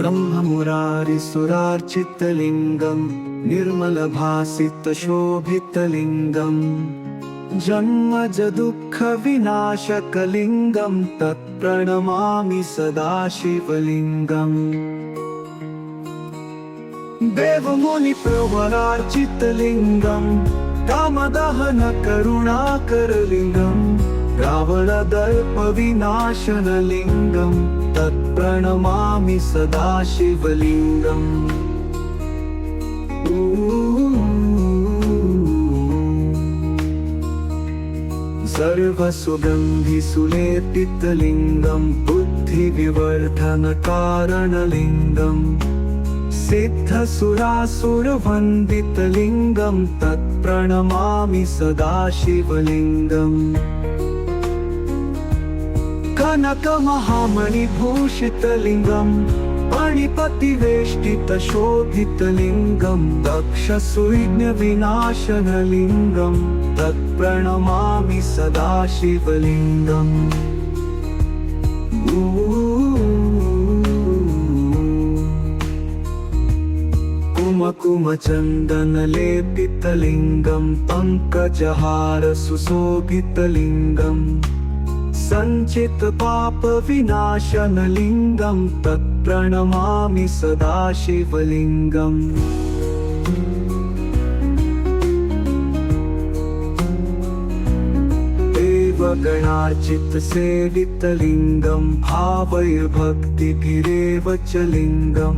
ब्रह्ममुरारिसुरार्चितलिङ्गं निर्मलभासितशोभितलिङ्गं जन्मजदुःखविनाशकलिङ्गं तत्प्रणमामि सदा शिवलिङ्गम्। देवमुनिप्रवरार्चितलिङ्गं कामदहनकरुणाकरलिङ्गं रावणदर्पविनाशनलिङ्गं तत्प्रणमामि सदा शिवलिङ्गम्। सर्वसुगन्धिसुलेपितलिङ्गं बुद्धिविवर्धनकारणलिङ्गं सिद्धसुरासुरवन्दितलिङ्गं तत्प्रणमामि सदा शिवलिङ्गम्। कनकमहामणिभूषितलिङ्गं मणिपतिवेष्टितशोभितलिङ्गं दक्षसूर्यविनाशनलिङ्गं तत्प्रणमामि सदा शिवलिङ्गम्। कुमकुमचन्दनलेपितलिङ्गं पङ्कजहारसुशोभितलिङ्गं सञ्चितपापविनाशनलिङ्गं तत्प्रणमामि सदा शिवलिङ्गम्। देवगणार्चितसेवितलिङ्गं भावैर्भक्तिभिरेव च लिङ्गं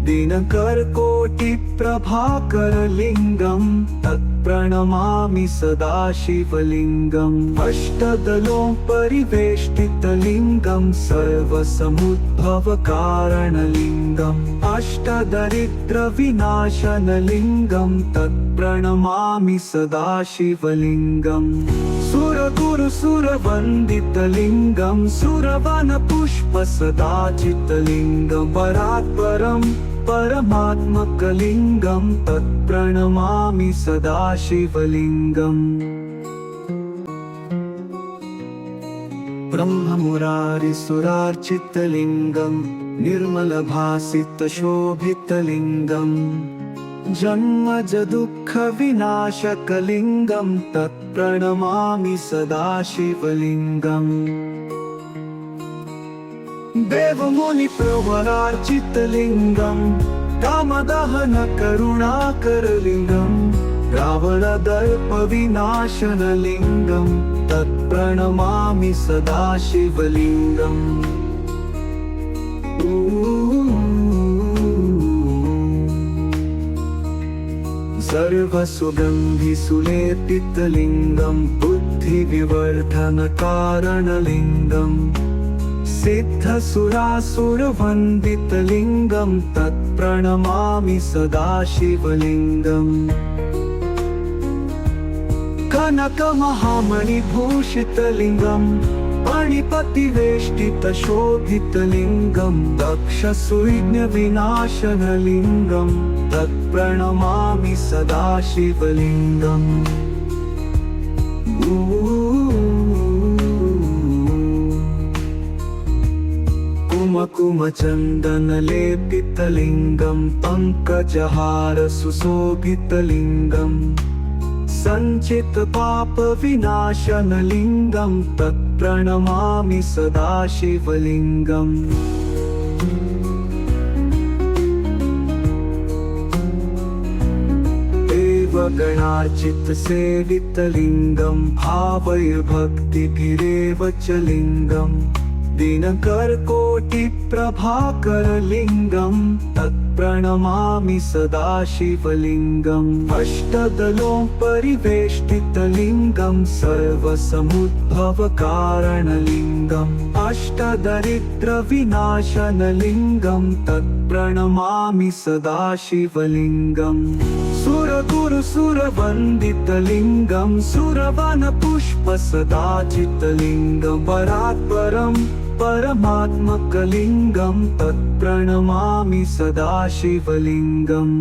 दिनकरकोटिप्रभाकरलिङ्गं तत्प्रणमामि सदा शिवलिङ्गम्। अष्टदलोपरिवेष्टितलिङ्गं सर्वसमुद्भवकारणलिङ्गम् अष्टदरिद्रविनाशनलिङ्गं तत्प्रणमामि सदा शिवलिङ्गम्। सुरगुरुसुरवन्दितलिङ्गं सुरवनपुष्पसदाचितलिङ्गं परात्परं परमात्मकलिङ्गं तत्प्रणमामि सदा शिवलिङ्गम्। ब्रह्ममुरारिसुरार्चितलिङ्गं निर्मलभासितशोभितलिङ्गं जन्मजदुःखविनाशकलिङ्गं तत्प्रणमामि सदा शिवलिङ्गम्। देवमुनिप्रवरार्चितलिङ्गं कामदहनकरुणाकरलिङ्गं रावणदर्पविनाशनलिङ्गं तत्प्रणमामि सदा शिवलिङ्गम्। सर्वसुगन्धिसुलेपितलिङ्गं बुद्धिविवर्धनकारणलिङ्गं सिद्धसुरासुरवन्दितलिङ्गं तत्प्रणमामि सदा शिवलिङ्गम्। कनकमहामणिभूषितलिङ्गं मणिपतिवेष्टितशोभितलिङ्गं दक्षसूर्यविनाशनलिङ्गं तत्प्रणमामि सदा शिवलिङ्गम्। कुमकुमचन्दनलेपितलिङ्गं पङ्कजहारसुशोभितलिङ्गं सञ्चितपापविनाशनलिङ्गं तत्प्रणमामि सदा शिवलिङ्गम्। देवगणार्चितसेवितलिङ्गं भावैर्भक्तिभिरेव च लिङ्गं दिनकरकोटिप्रभाकरलिङ्गं तत्प्रणमामि सदा शिवलिङ्गम्। अष्टदलोपरिवेष्टितलिङ्गं सर्वसमुद्भवकारणलिङ्गम् अष्टदरिद्रविनाशनलिङ्गं तत्प्रणमामि सदा शिवलिङ्गम्। सुरगुरुसुरवन्दितलिङ्गं सुरवनपुष्पसदाचितलिङ्गं परात्परं परमात्मकलिङ्गं तत्प्रणमामि सदा शिवलिङ्गम्।